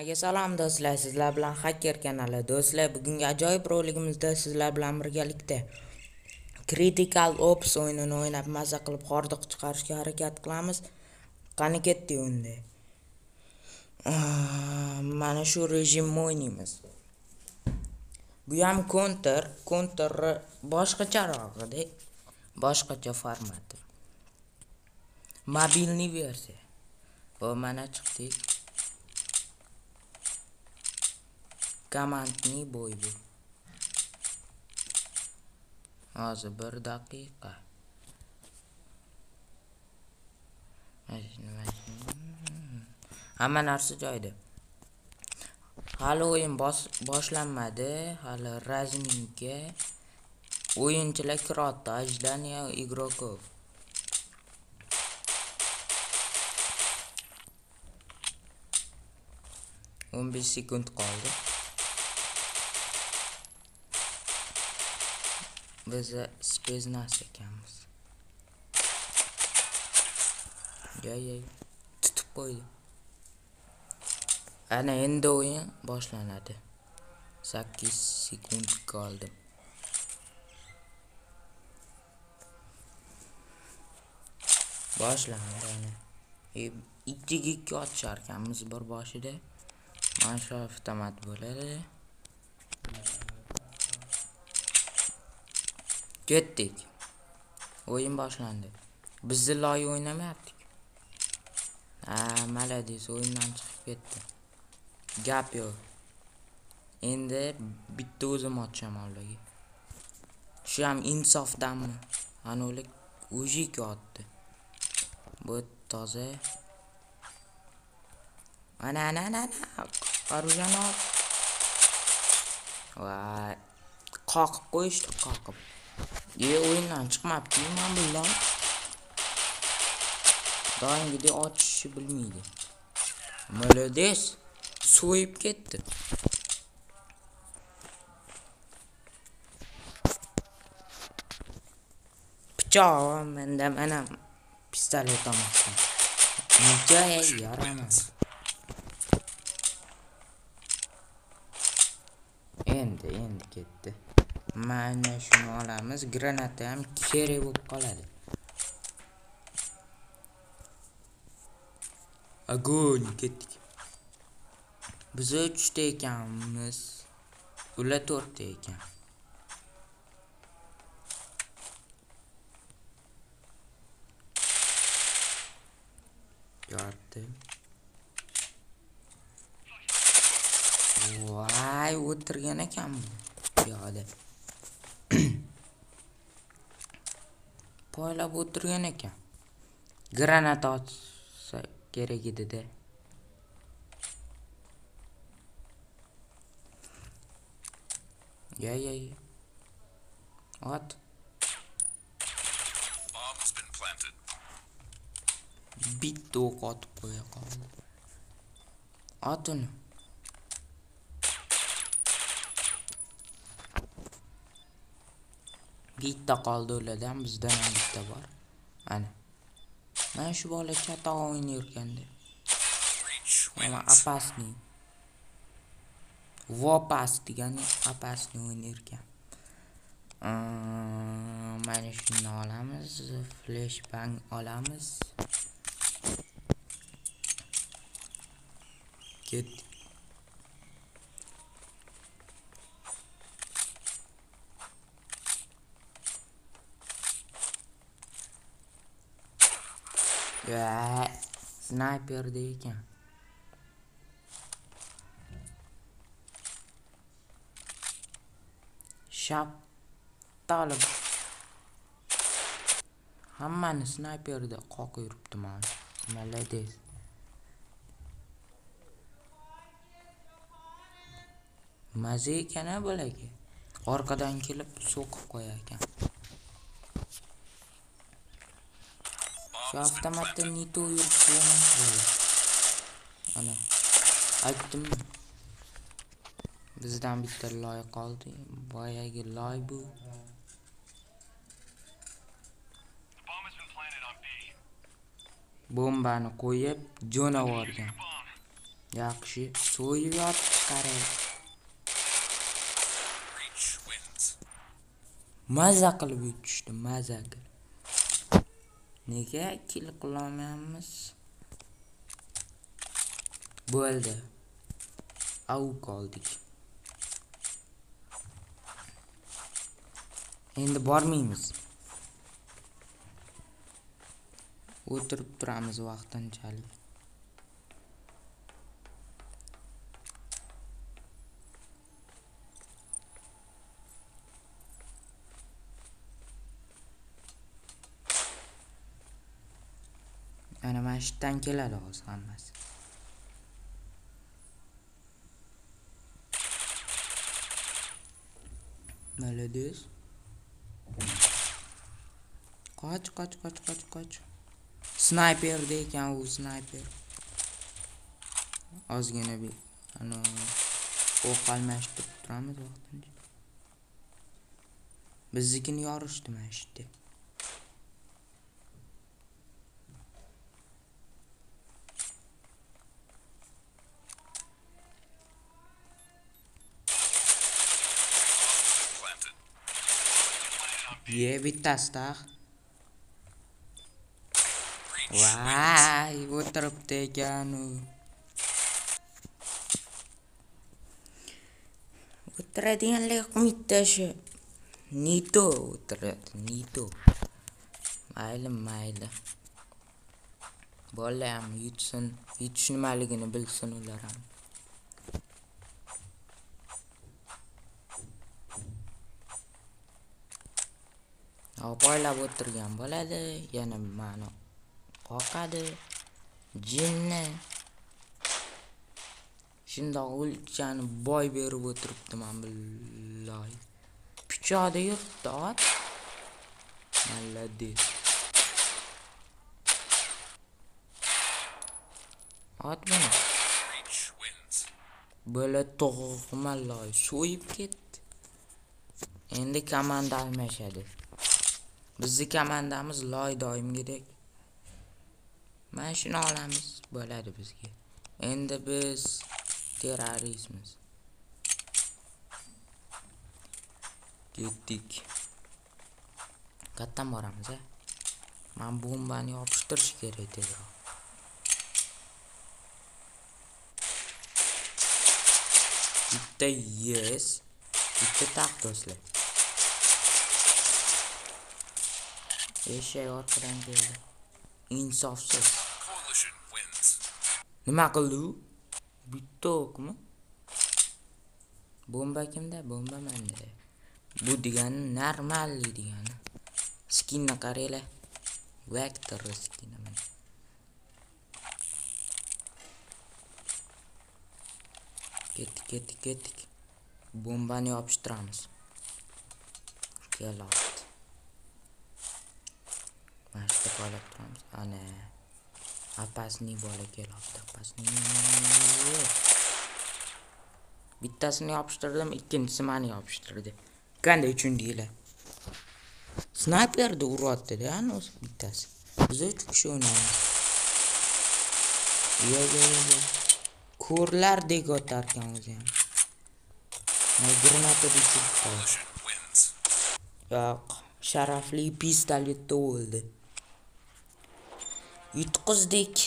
Hammaga salom do'stlar, sizlar bilan Hacker kanali. Do'stlar, bugungi ajoyib roligimizda sizlar bilan birgalikda Critical Ops o'yinini o'ynab maza qilib hordiq chiqarishga harakat qilamiz. Qani ketdi endi. Mana shu rejimni o'ynaymiz. Bu ham counter boshqacharoq-da, boshqacha formati. Mobilniy versiya. Bu mana chiqdi. Komandni bo'ydi. Hozir 1 daqiqa. Hamma narsa joyida. Hali o'yin boshlanmadi. Hali razminga o'yinchilar kiradi. Ajdaniya igrokov. O'n 15 sekund qoldi. Biz speznas ekanmiz. Tutib qo'ydi. Ana endi o'yin boshlanadi. 8 sekund qoldi. Boshlandi ana. 2-2 otishar ekanmiz bir boshida. Mana shu avtomat bo'ladi. Ketdik. O'yin boshlandi. Biz loy o'ynamayaptik. Malades, o'yindan chiqib ketdi. Gap yo'q. Endi bitta o'zim otisham ularga. Shu ham insofdanmi? Ana ular o'jik otdi. Bu toza. Ana. Qarujani ot. Voy. Qoqib qo'yishdi, qoqib. O'yindan chiqmabdi men bunlar. Doimgidek otishni bilmaydi. Malades, so'yib ketdi. Pichoq menda mana pistolet olmoqchiman. Nega yaramas? Endi ketdi. Mana shuni olamiz. Granata ham kerak bo'lib qoladi. Agon ketdik. Biz 3 ta ekanmiz. Ular 4 ta ekan. Yo'qdi. Voy, o'tirgan ekanmi? Yo'qdi. Poylab o'tirgan ekan. Granata otsa kerak edi-da. Ot. Bitta o'q otib qo'ya qoldi. Ot uni. Bitta qoldi ulardan, bizdan ham bitta bor. Ana. Mana shu bola chata o'ynayotganda. Mana apasni. Vopas degani apasni o'ynayotgan. Mana shuni olamiz, flashbang olamiz. Ketdik. Sniper ekan. Talib. Hammani sniperda qoqib yuribdi mana. Malades. Maza ekan bo'laga. Orqadan kelib so'qib qo'yar ekan. Shu avtomatda nito yuribdi emas bo'la. Ana. Aytdim. Bizdan bitta loy qoldi. Boyagi loy bu. Bombani qo'yib jo'navorgan. Yaxshi, so'yib yotib chiqaray. Maza qilib yutishdi, maza qilib. Nega kill qilolmayapmiz? Bo'ldi. Au qoldik. Endi bormaymiz. O'tirib turamiz vaqtinchalik. Ana mana shu yerdan keladi hozir hammasi. Молодец. Qoch. Snayperda ekan u, snayper. Ozgina bir ana o'q almashtirib turamiz vaqtincha. Biznikini yorishdi mana shu yerda. Bittasi. Vay, o'tiribdi ekan u. O'tiradiganlar qo'yibdi shu. Nito o'tiradi, Nito. Mayli. Bolalar ham yutsin, yutish nimaligini bilsin ular ham. Poylab o'tirgan bo'ladi, yana ma'no qoqadi. Jinni. Shundoq o'lchani boy berib o'tiribdi men billahi. Pichoqda yuribdi ot. Молодец. Ot buni. Böyle to'g'rimalloy so'yib ketdi. Endi komanda almashadi. Bizning komandamiz loy doimgidek. Mana shuni olamiz, bo'ladi bizga. Endi biz terroristmiz. Ketdik. Qayerdan boramiz, a? Men bombani yopishtirish kerak tezroq. Bitta yes, bitta taq do'stlar. Eshak orqadan keldi. Insofsiz. Nima qildi u? Bitta o'qmi? Bomba kimda? Bomba menda. Bu degani normalli degani. Skinni qaranglar. Vector skinni mana. Ketdik. Bombani yopishtiramiz. Keladi. Mana shu qolib turamiz. Ana. Apasni bola keladi. Apasni. Bittasini yopishtirdim, ikkinchisi meni yopishtirdi. Qanday uchun deylar. Snayperda uryapti-da, ana o'zi bittasi. Biz 3 kishi o'ynaymiz. Yo. Ko'rlardek o'tarkan o'zi ham. Granata bichib qoldi. Yo'q, sharafli pistoletda o'ldi. Yutqizdik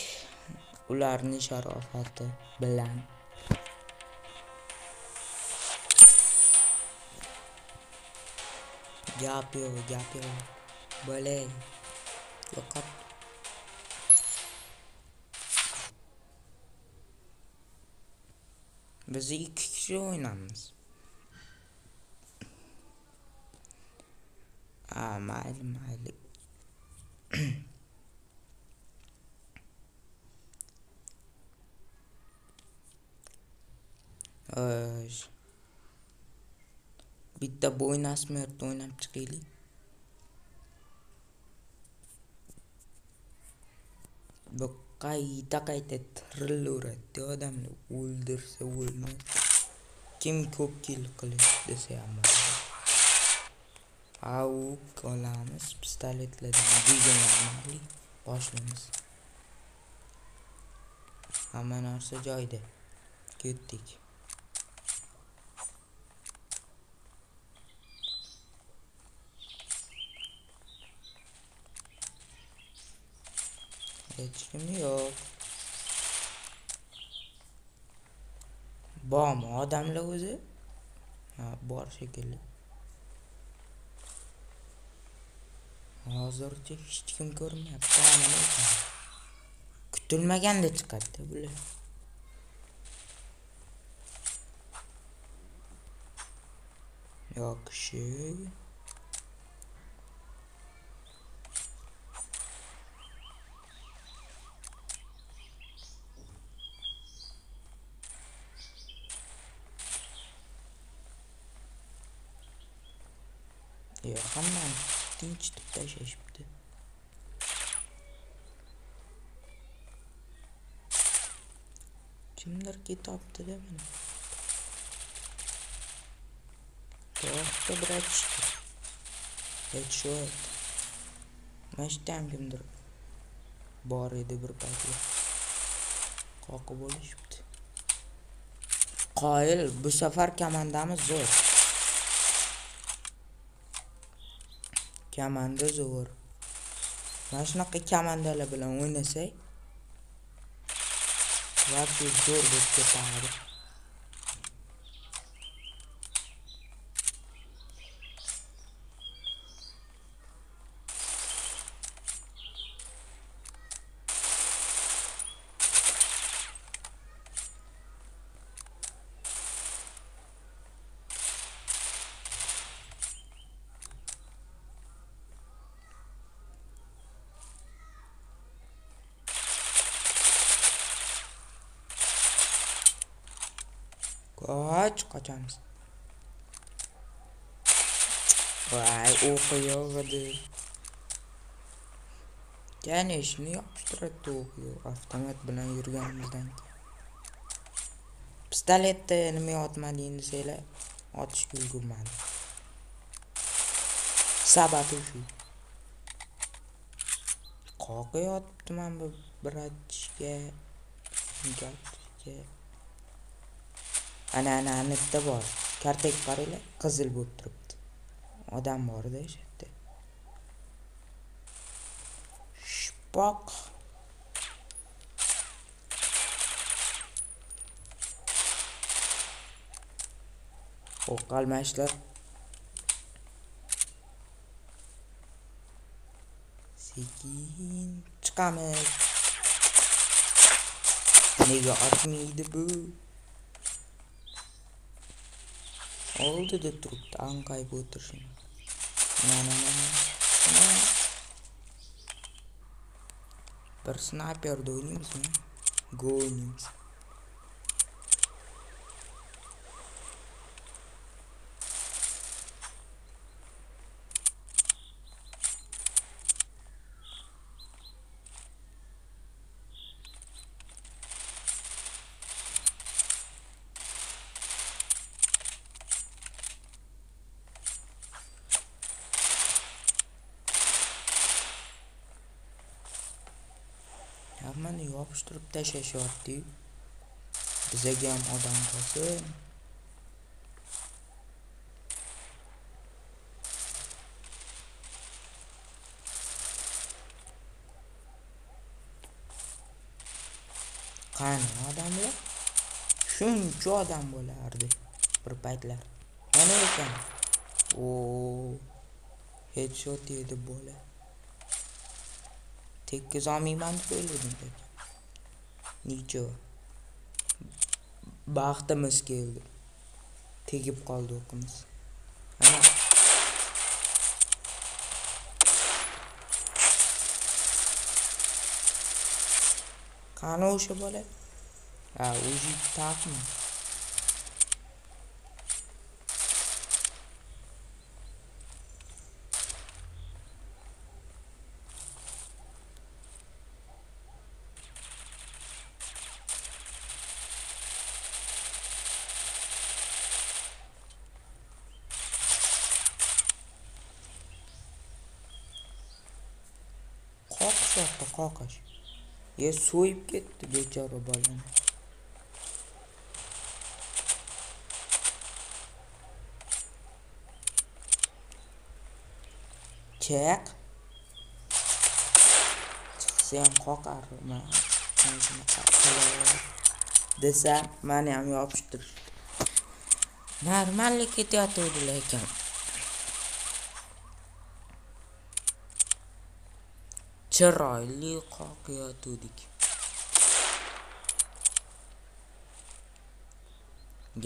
ularni sharofati bilan. Gap yo'q. Bo'lay. Yo'qot. Biz 2 kishi o'ynaymiz. Mayli. Bitta bo'yna smert o'ynab chiqaylik. Bu qayta tirilaveradi odamni o'ldirsa o'lmaydi. Kim ko'p kill qilish desa ham bo'ladi. Olamiz pistoletlardan deganlarni boshlaymiz. Hamma narsa joyida. Ketdik. Hech kim yo'q. Bormi odamlar o'zi? Ha, bor shekilli. Hozircha hech kim ko'rmayapti. Kutilmaganda chiqadi bular. Yo'q kishi. Ya hammani tinchitib tashlashibdi. Kimdir ketibdi-da mana. To'xta bratishka. Headshot. Mashtam kimdir bor edi bir paytlar. Qoqib olishibdi. Qoyil, bu safar komandamiz zo'r. Komanda zo'r. Mana shunaqa komandalar bilan o'ynasak, vaqti zo'r bo'lib ketadi. Qochamiz. Vay, o'qi yo'q edi. Yana ishni yopishtiradi o'qi yo'q. Avtomat bilan yurganimizdan keyin. Pistoletda nima otmading desanglar, otishga ulgurmadi. Sababi shu. Qoqi yotibman bu bratishga. Gapga. Ana netda bor. Kartek qaranglar, qizil bo'lib turibdi. Odam bor-da o'sha yerda. Shpoq. O'qalmashlar. Sekin chiqamiz. Nega otmaydi bu? Oldida turibdi, anqayib o'tirishini. Bir snayperda o'ynaymizmi? Go o'ynaymiz. Hammani yopishtirib tashlashyapti. Bizaga ham odam qolsin. Qani odamlar? Shuncha odam bo'lardi bir paytlar. Mana ekan. Headshot yedi bola. Tekkiz olmayman deb o'yladim. Nicho. Baxtimiz keldi. Tegib qoldi o'qimiz. Ana. Qani o'sha bola? Ha, o'zi taqmi. Qoqish. So'yib ketdi bechora bolani. chiq. Chiqsa ham qoqarman. Desa, meni ham yopishtirib. Normallik ketayotdi lekin. Chiroyli qoqiyotdik.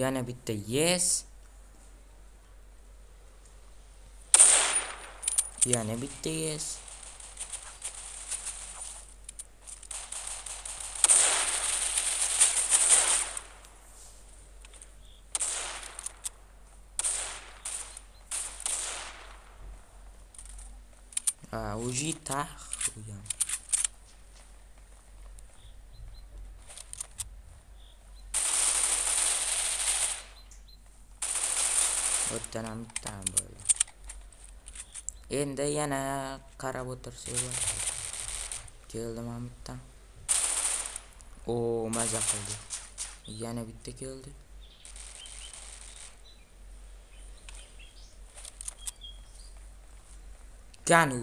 Yana bitta yes. Yana bitta yes. Уже так. O'tdan ham bitta bo'ldi. Endi yana qarab o'tirsak bo'ladi. Keldim ham bitta. Maza qildi. Yana bitta keldi. Kanu.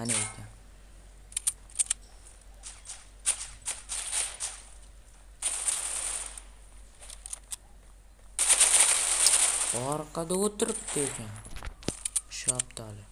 Ana ekan. Orqada o'tiribdi ekan. Shoptali.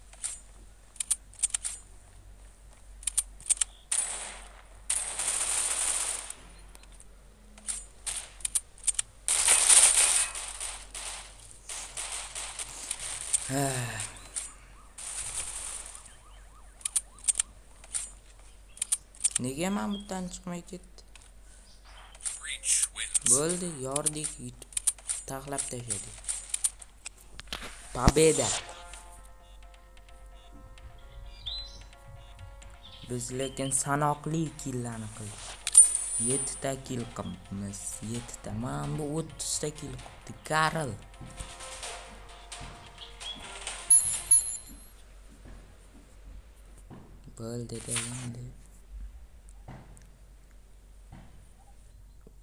Nega Mahmuddan chiqmay ketdi? Bo'ldi, yordik, taxlab tashladik. Победа. Biz lekin sanoqli killarni qildik. 7 ta kill qilibmiz. 7 ta. Men bu 30 ta kill qildi. Karl. Bo'ldi endi.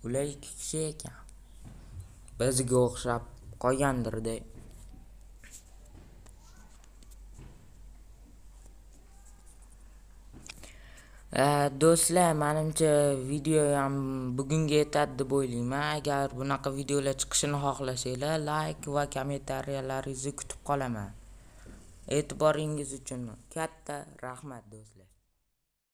Ular 2 kishi ekan. Bizga o'xshab qolgandir-da. Do'stlar, menimcha video ham bugunga yetadi deb o'ylayman. Agar bunaqa videolar chiqishini xohlasanglar, like va kommentariyallaringizni kutib qolaman. E'tiboringiz uchun katta rahmat do'stlar.